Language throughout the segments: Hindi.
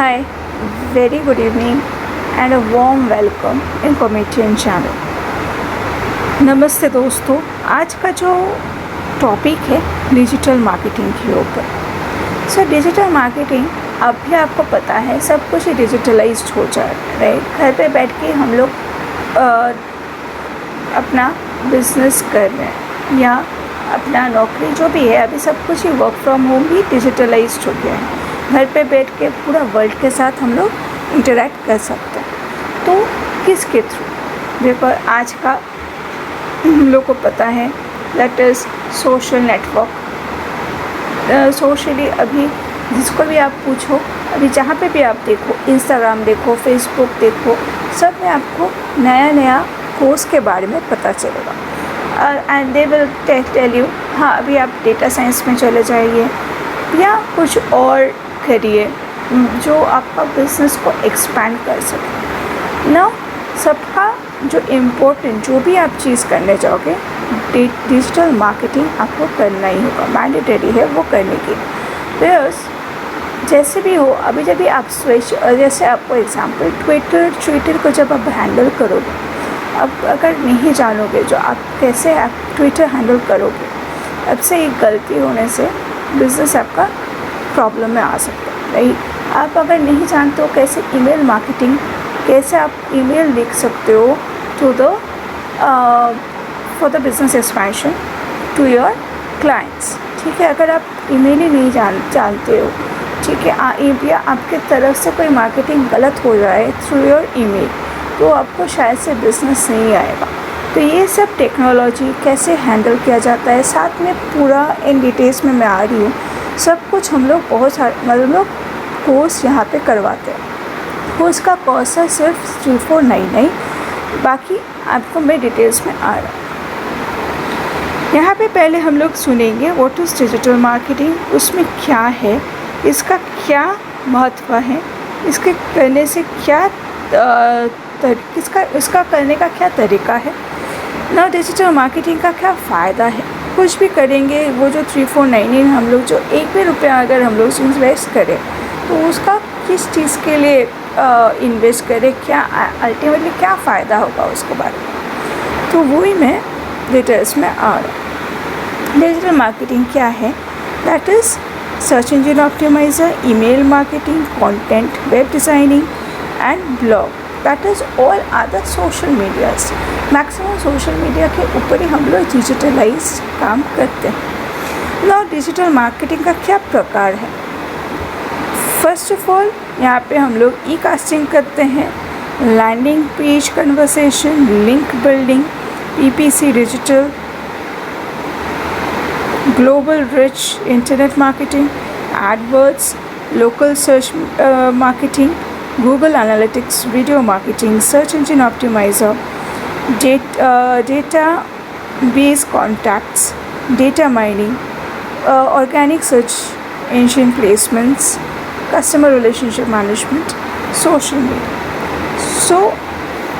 Hi, very good evening and a warm welcome in Comedian channel. नमस्ते दोस्तों, आज का जो टॉपिक है डिजिटल मार्केटिंग के ऊपर। डिजिटल मार्केटिंग अब भी आपको पता है सब कुछ ही डिजिटलाइज्ड हो जा रहा है, राइट। घर पे बैठ के हम लोग अपना बिजनेस कर रहे हैं या अपना नौकरी जो भी है, अभी सब कुछ ही वर्क फ्रॉम होम भी डिजिटलाइज्ड हो गया है। घर पे बैठ के पूरा वर्ल्ड के साथ हम लोग इंटरेक्ट कर सकते हैं। तो किसके थ्रू? देखो, आज का हम लोग को पता है that is social network. Socially अभी जिसको भी आप पूछो, अभी जहाँ पे भी आप देखो, इंस्टाग्राम देखो, फेसबुक देखो, सब में आपको नया नया कोर्स के बारे में पता चलेगा। And they will tell you, हाँ अभी आप डेटा साइंस में चले जाइए या कुछ और करिए जो आपका बिज़नेस को एक्सपैंड कर सके ना। सबका जो इम्पोर्टेंट जो भी आप चीज़ करने जाओगे, डिजिटल मार्केटिंग आपको करना ही होगा, मैंडेटरी है वो करने की। प्लस जैसे भी हो, अभी जब भी आप स्विच, जैसे आपको एग्जांपल ट्विटर को जब आप हैंडल करोगे, अब अगर नहीं जानोगे जो आप कैसे आप ट्विटर हैंडल करोगे, अब से एक गलती होने से बिज़नेस आपका प्रॉब्लम में आ सकता है, राइट। आप अगर नहीं जानते हो कैसे ईमेल मार्केटिंग, कैसे आप ईमेल लिख सकते हो to the for the business expansion to your clients, ठीक है। अगर आप ईमेल ही नहीं जानते हो, ठीक है, या आपके तरफ से कोई मार्केटिंग गलत हो जाए थ्रू योर ईमेल, तो आपको शायद से बिज़नेस नहीं आएगा। तो ये सब टेक्नोलॉजी कैसे हैंडल किया जाता है, साथ में पूरा इन डिटेल्स में मैं आ रही हूँ। सब कुछ हम लोग बहुत सारे मतलब कोर्स यहाँ पे करवाते हैं। कोर्स का कॉस्ट है सिर्फ 3499, बाकी आपको मैं डिटेल्स में आ रहा हूँ। यहाँ पे पहले हम लोग सुनेंगे व्हाट इज़ डिजिटल मार्केटिंग, उसमें क्या है, इसका क्या महत्व है, इसके करने से क्या इसका करने का क्या तरीका है ना, डिजिटल मार्केटिंग का क्या फ़ायदा है। कुछ भी करेंगे, वो जो 3499 हम लोग जो एक भी रुपया अगर हम लोग इन्वेस्ट करें तो उसका किस चीज़ के लिए इन्वेस्ट करें, क्या अल्टीमेटली क्या फ़ायदा होगा उसके बारे में, तो वही मैं डिटेल्स में आ रहा हूँ। डिजिटल मार्केटिंग क्या है? That is search engine optimiser, email marketing, content, web designing and blog, that is all other social medias. Maximum social media के ऊपर ही हम लोग डिजिटलाइज काम करते हैं ना। डिजिटल मार्केटिंग का क्या प्रकार है? फर्स्ट ऑफ ऑल, यहाँ पे हम लोग ई कास्टिंग करते हैं, landing page conversation, link building, PPC digital, global reach internet marketing, AdWords, local search marketing, Google analytics, video marketing, search engine optimizer, database contacts, data mining, organic search engine placements, customer relationship management, social media.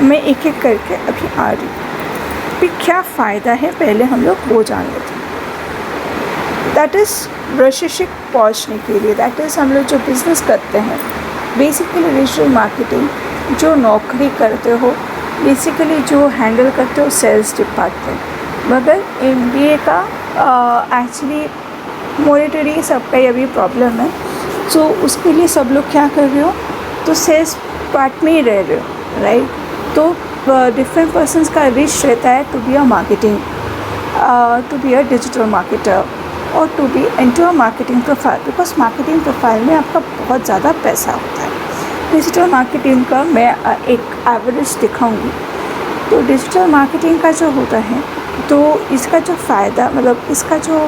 मैं एक एक करके अभी आ रही हूँ। फिर क्या फ़ायदा है पहले हम लोग वो जान लेते हैं। दैट इज़ प्रशिक्षक पहुँचने के लिए, दैट इज़ हम लोग जो बिज़नेस करते हैं, बेसिकली डिजिटल मार्केटिंग जो नौकरी करते हो, बेसिकली जो हैंडल करते हो सेल्स डिपार्टमेंट, मगर MBA का एक्चुअली मॉनिटरी सबका ही अभी प्रॉब्लम है। सो उसके लिए सब लोग क्या कर रहे हो, तो सेल्स पार्ट में ही रह रहे हो, राइट। तो डिफरेंट पर्सनस का विश रहता है to be a marketing, to be a digital marketer और to be into a marketing profile, because marketing profile में आपका बहुत ज़्यादा पैसा होता है। डिजिटल मार्केटिंग का मैं एक एवरेज दिखाऊंगी। तो डिजिटल मार्केटिंग का जो होता है, तो इसका जो फ़ायदा मतलब इसका जो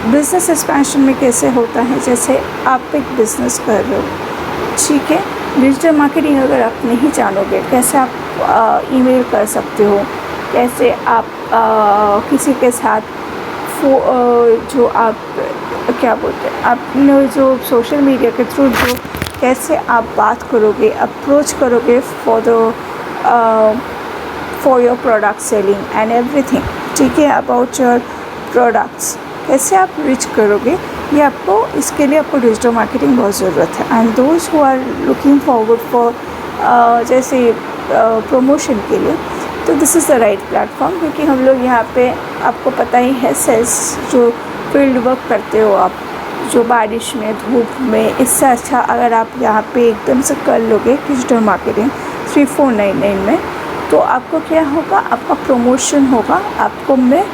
बिज़नेस एक्सपेंशन में कैसे होता है, जैसे आप एक बिज़नेस कर रहे हो, ठीक है, डिजिटल मार्केटिंग अगर आप नहीं जानोगे, कैसे आप ईमेल कर सकते हो, कैसे आप किसी के साथ जो आप क्या बोलते हैं, आपने जो सोशल मीडिया के थ्रू जो कैसे आप बात करोगे, अप्रोच करोगे for your product selling and everything, ठीक है, अबाउट योर प्रोडक्ट्स, कैसे आप रीच करोगे, ये आपको, इसके लिए आपको डिजिटल मार्केटिंग बहुत ज़रूरत है। And those who are looking forward for जैसे प्रमोशन के लिए, तो this is the right platform, क्योंकि हम लोग यहाँ पे आपको पता ही है, सेल्स जो फील्ड वर्क करते हो आप, जो बारिश में धूप में, इससे अच्छा अगर आप यहाँ पे एकदम से कर लोगे डिजिटल मार्केटिंग 3499 में, तो आपको क्या होगा, आपका प्रमोशन होगा। आपको मैं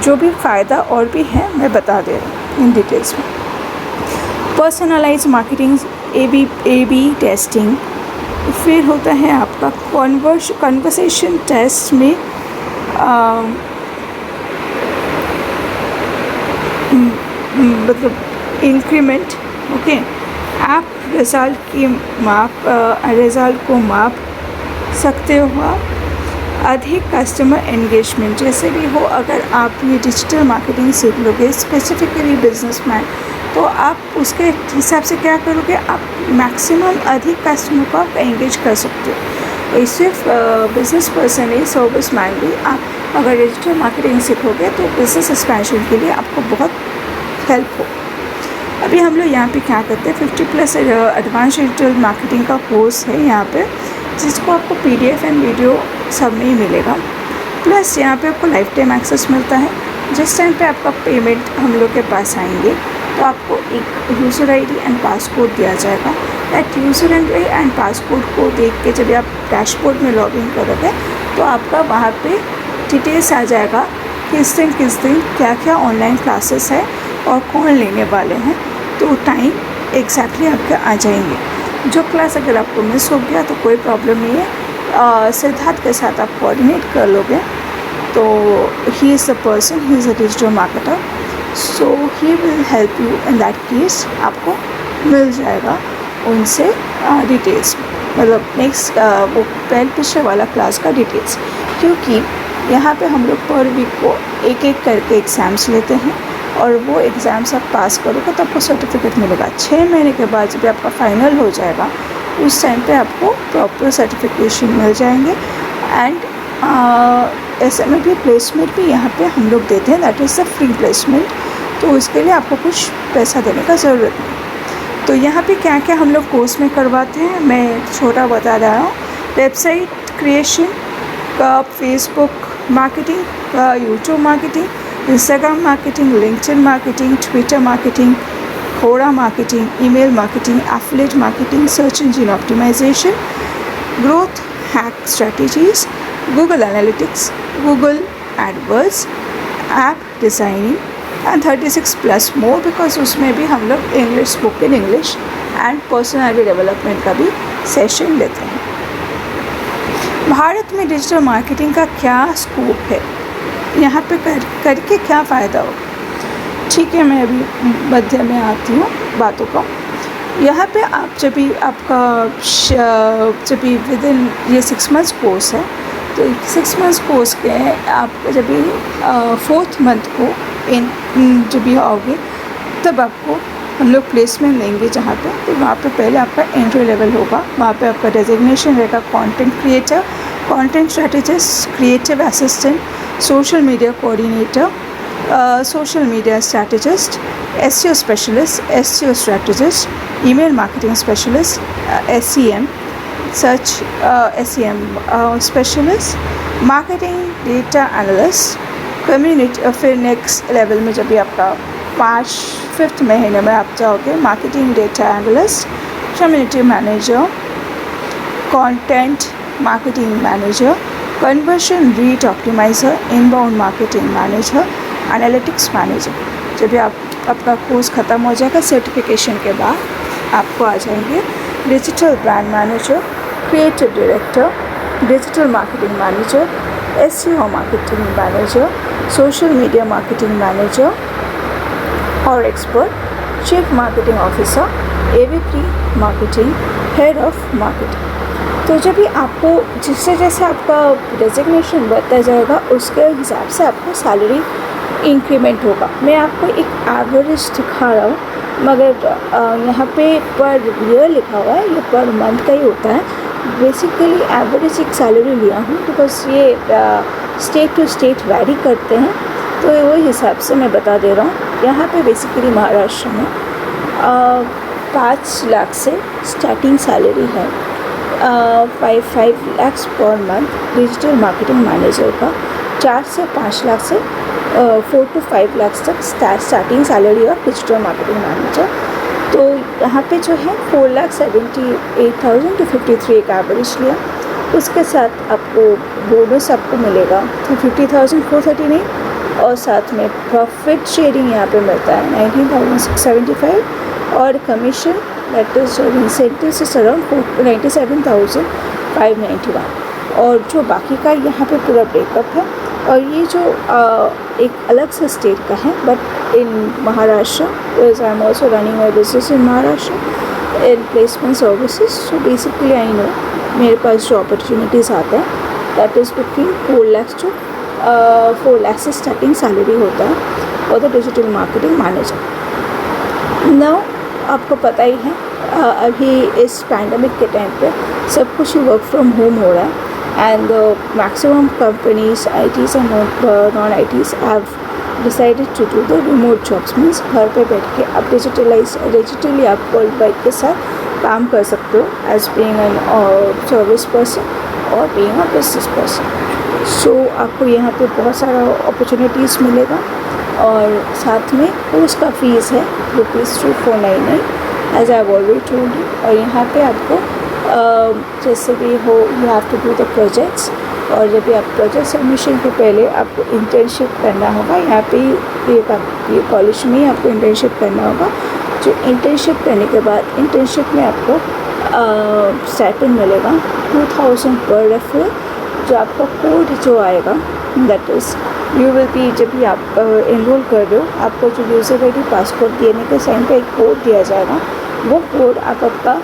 जो भी फ़ायदा और भी है मैं बता दे रहा हूँ इन डिटेल्स में। Personalize marketing, A B testing, फिर होता है आपका कन्वर्सेशन टेस्ट में मतलब इंक्रीमेंट, ओके। आप रिज़ल्ट को माप सकते हो आप। अधिक कस्टमर एंगेजमेंट, जैसे भी हो, अगर आप ये डिजिटल मार्केटिंग सीख लोगे स्पेसिफिकली बिजनेसमैन, तो आप उसके हिसाब से क्या करोगे, आप मैक्सिमम अधिक कस्टमर को आप एंगेज कर सकते हो। सिर्फ बिजनेस पर्सन ही, सर्विस मैन भी, आप अगर डिजिटल मार्केटिंग सीखोगे तो बिजनेस एक्सपेंशन के लिए आपको बहुत हेल्प हो। अभी हम लोग यहाँ पे क्या करते हैं, 50+ एडवांस डिजिटल मार्केटिंग का कोर्स है यहाँ पे, जिसको आपको PDF एंड वीडियो सब में ही मिलेगा। प्लस यहाँ पे आपको लाइफ टाइम एक्सेस मिलता है। जिस टाइम पे आपका पेमेंट हम लोग के पास आएंगे, तो आपको एक यूज़र ID एंड पासकोड दिया जाएगा। That user ID and passcode को देख के जब आप डैशबोर्ड में लॉगिन करोगे, तो आपका वहाँ पे डिटेल्स आ जाएगा किस दिन क्या क्या ऑनलाइन क्लासेस है और कौन लेने वाले हैं, तो टाइम एग्जैक्टली आपके आ जाएंगे। जो क्लास अगर आपको मिस हो गया तो कोई प्रॉब्लम नहीं है, सिद्धार्थ के साथ आप कोऑर्डिनेट कर लोगे। तो he is the person, he is a digital marketer, so he will help you in that case. आपको मिल जाएगा उनसे डिटेल्स, मतलब नेक्स्ट वो पिछले वाला क्लास का डिटेल्स, क्योंकि यहाँ पे हम लोग पर वीक को एक एक करके एग्ज़ाम्स लेते हैं, और वो एग्ज़ाम्स आप पास करोगे तो आपको सर्टिफिकेट मिलेगा। 6 महीने के बाद जब आपका फाइनल हो जाएगा, उस टाइम पे आपको प्रॉपर सर्टिफिकेशन मिल जाएंगे। एंड SMA भी प्लेसमेंट भी यहाँ पे हम लोग देते हैं, that is the free placement, तो उसके लिए आपको कुछ पैसा देने का ज़रूरत नहीं। तो यहाँ पे क्या क्या हम लोग कोर्स में करवाते हैं, मैं छोटा बता रहा हूँ। वेबसाइट क्रिएशन का, फेसबुक मार्केटिंग का, YouTube marketing, Instagram marketing, LinkedIn marketing, Twitter marketing, Quora marketing, email marketing, affiliate marketing, search engine optimization, growth hack strategies, Google analytics, Google AdWords, app designing and 36+ more, because उसमें भी हम लोग English, spoken English and personality development का भी सेशन लेते हैं। भारत में डिजिटल मार्केटिंग का क्या स्कोप है, यहाँ पे करके क्या फ़ायदा होगा। ठीक है, मैं अभी मध्य में आती हूँ बातों का। यहाँ पे आप जब भी विद इन ये 6 मंथ्स कोर्स है, तो 6 मंथ्स कोर्स के आप जब भी 4th मंथ को जब भी आओगे, तब आपको हम लोग प्लेसमेंट देंगे जहाँ पे, तो वहाँ पे पहले आपका एंट्री लेवल होगा। वहाँ पे आपका डेजिग्नेशन रहेगा content creator, content strategist, creative assistant, social media coordinator, social media strategist, SEO specialist, SEO strategist, email marketing specialist, SEM search SEM specialist, marketing data analyst, community. फिर नेक्स्ट लेवल में जब भी आपका 5th महीने में आप जाओगे, marketing data analyst, community manager, content marketing manager, conversion rate optimiser, inbound marketing manager, analytics manager. जब भी आपका कोर्स ख़त्म हो जाएगा, सर्टिफिकेशन के बाद आपको आ जाएंगे digital brand manager, creative director, digital marketing manager, SEO marketing manager, social media marketing manager और expert, chief marketing officer, AVP marketing, head of marketing. तो जब भी आपको जैसे आपका डेजिग्नेशन बढ़ता जाएगा, उसके हिसाब से आपको सैलरी इंक्रीमेंट होगा। मैं आपको एक एवरेज दिखा रहा हूँ, मगर यहाँ पे पर ईयर लिखा हुआ है, ये पर मंथ का ही होता है। बेसिकली एवरेज एक सैलरी लिया हूँ, बिकॉज ये स्टेट टू स्टेट वैरी करते हैं, तो वही हिसाब से मैं बता दे रहा हूँ। यहाँ पे बेसिकली महाराष्ट्र में 5 लाख से स्टार्टिंग सैलरी है, 5 lakh per month digital marketing manager का, 4 से 5 लाख से 4 to 5 लाख तक स्टार्टिंग सैलरी और डिजिटल मार्केटिंग मैनेजर। तो यहाँ पे जो है 4,78,000 to 53 का एवरेज लिया। उसके साथ आपको बोनस आपको मिलेगा तो 50,439 और साथ में प्रॉफिट शेयरिंग यहाँ पे मिलता है 19,675 और commission that is incentives is around 97,591 और जो बाकी का यहाँ पे पूरा ब्रेकअप है। और ये जो एक अलग से स्टेट का है but in Maharashtra, because I am also running my business in Maharashtra in placement services. So basically I know मेरे पास जो अपॉर्चुनिटीज़ आते हैं that is between 4 lakh to 4 lakh से स्टार्टिंग सैलरी होता है और the digital marketing manager. Now आपको पता ही है अभी इस पैंडमिक के टाइम पे सब कुछ ही वर्क फ्रॉम होम हो रहा है and maximum companies, ITs and non-ITs have decided to do the remote jobs, means घर पे बैठ के आप डिजिटली आप वर्ल्ड वाइड के साथ काम कर सकते हो as being an service person और being a business person. So आपको यहाँ पे बहुत सारा अपॉर्चुनिटीज़ मिलेगा और साथ में उसका फीस है ₹2499 as I already told you. और यहाँ पे आपको जैसे भी हो you have to do the projects और जब भी आप प्रोजेक्ट सबमिशन के पहले आपको इंटर्नशिप करना होगा। यहाँ पे ये कॉलेज में ही आपको इंटर्नशिप करना होगा। जो इंटर्नशिप करने के बाद इंटर्नशिप में आपको स्टाइपेंड मिलेगा 2000 पर रेफरल। जो आपका कोड जो आएगा that is you will be, जब भी आप एनरोल कर रहे हो आपको जो यूज़र आई डी पासपोर्ट देने के साइन पे एक कोड दिया जाएगा। वो कोड आपका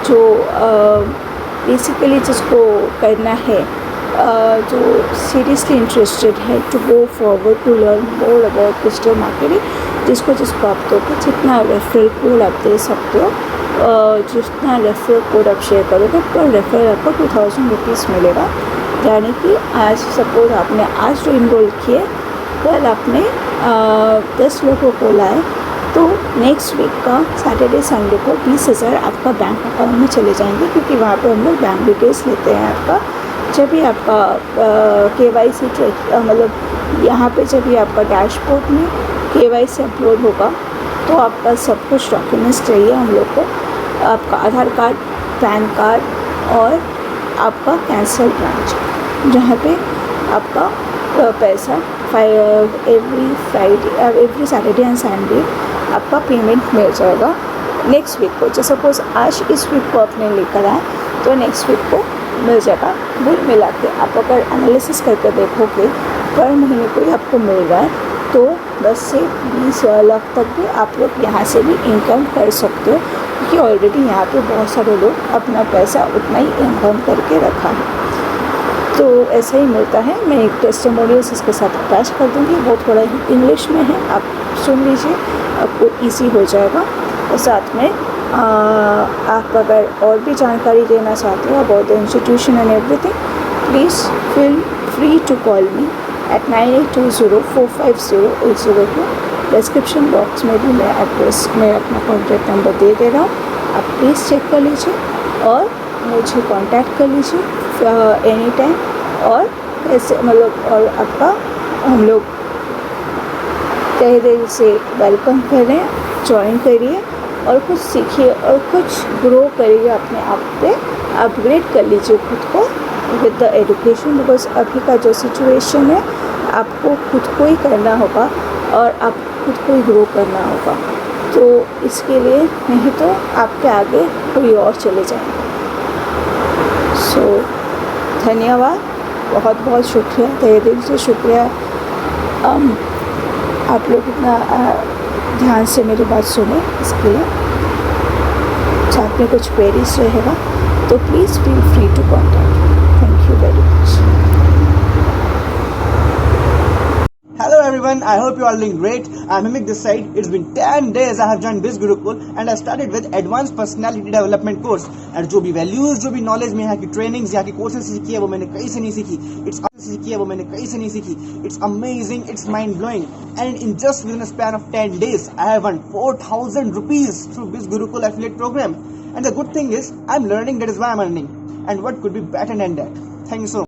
जो बेसिकली जिसको करना है जो सीरियसली इंटरेस्टेड है to go forward to learn more about digital marketing, जिसको आप दोगे जितना रेफरल कोड आप दे सकते हो, जितना रेफरल कोड आप शेयर करोगे पर रेफरल आपको 2000 रुपीज़ मिलेगा। यानी कि आज सपोज आपने आज जो इनरोल किए कल आपने 10 लोगों को लाए तो नेक्स्ट वीक का सैटरडे संडे को 20,000 आपका बैंक अकाउंट में चले जाएंगे, क्योंकि वहाँ पे हम लोग बैंक डिटेल्स लेते हैं आपका। जब भी आपका KYC मतलब यहाँ पे जब भी आपका डैशबोर्ड में KYC अपलोड होगा तो आपका सब कुछ डॉक्यूमेंट्स चाहिए हम लोग को, आपका आधार कार्ड, पैन कार्ड और आपका कैंसल ब्रांच, जहाँ पे आपका पैसा एवरी सैटरडे एंड संडे आपका पेमेंट मिल जाएगा नेक्स्ट वीक को। जैसे सपोज आज इस वीक को आपने लेकर आए तो नेक्स्ट वीक को मिल जाएगा। कुल मिला के आप अगर एनालिसिस करके देखोगे पर महीने को ही आपको मिल रहा है तो 10 से 20 लाख तक भी आप लोग यहाँ से भी इनकम कर सकते हो, क्योंकि ऑलरेडी यहाँ पे बहुत सारे लोग अपना पैसा उतना ही इनकम करके रखा है। तो ऐसा ही मिलता है। मैं एक टेस्टिमोनियल्स इसके साथ अटैच कर दूँगी, वो थोड़ा इंग्लिश में है, आप सुन लीजिए, आपको इजी हो जाएगा। और साथ में आप अगर और भी जानकारी देना चाहते हो about the institution and everything, please feel free to call me at 9820450802। Description box में भी मैं एड्रेस में अपना कॉन्टैक्ट नंबर दे रहा हूँ, आप प्लीज़ चेक कर लीजिए और मुझे कांटेक्ट कर लीजिए एनी टाइम। और ऐसे मतलब और आपका हम लोग तहे दिल से वेलकम करें, ज्वाइन करिए और कुछ सीखिए और कुछ ग्रो करिए, अपने आप पे अपग्रेड कर लीजिए खुद को विद द एजुकेशन। बिकॉज अभी का जो सिचुएशन है आपको खुद को ही करना होगा और आप खुद को ही ग्रो करना होगा, तो इसके लिए नहीं तो आपके आगे कोई और चले जाएंगे। सो धन्यवाद, बहुत बहुत शुक्रिया, तहे दिल से शुक्रिया। आप लोग इतना ध्यान से मेरी बात सुने, इसके लिए साथ में कुछ क्वेरीज रहेगा तो please feel free to contact. Thank you very much. Hello everyone, I hope you are doing great. I'm Himik this side. It's been 10 days I have joined Biz Gurukul and I started with Advanced Personality Development course. And जो भी values, जो भी knowledge में यहाँ की trainings, यहाँ की courses सीखी है वो मैंने कहीं से नहीं सीखी. It's amazing, it's mind blowing. And in just within a span of 10 days, I have earned 4,000 rupees through Biz Gurukul affiliate program. And the good thing is, I'm learning, that is why I'm earning. And what could be better than that? Thank you so much.